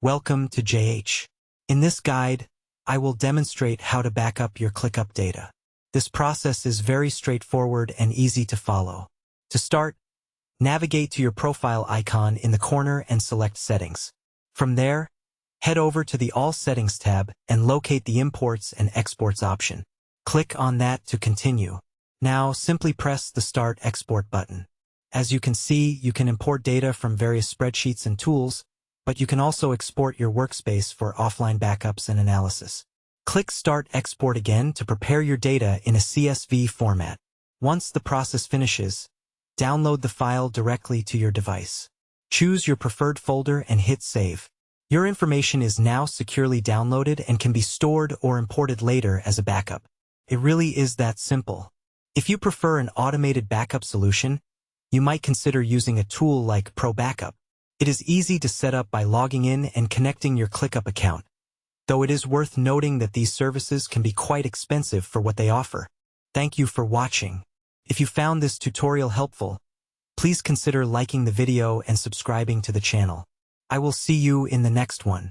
Welcome to JH. In this guide, I will demonstrate how to back up your ClickUp data. This process is very straightforward and easy to follow. To start, navigate to your profile icon in the corner and select Settings. From there, head over to the All Settings tab and locate the Imports and Exports option. Click on that to continue. Now, simply press the Start Export button. As you can see, you can import data from various spreadsheets and tools, but you can also export your workspace for offline backups and analysis. Click Start Export again to prepare your data in a CSV format. Once the process finishes, download the file directly to your device. Choose your preferred folder and hit Save. Your information is now securely downloaded and can be stored or imported later as a backup. It really is that simple. If you prefer an automated backup solution, you might consider using a tool like Pro Backup. It is easy to set up by logging in and connecting your ClickUp account, though it is worth noting that these services can be quite expensive for what they offer. Thank you for watching. If you found this tutorial helpful, please consider liking the video and subscribing to the channel. I will see you in the next one.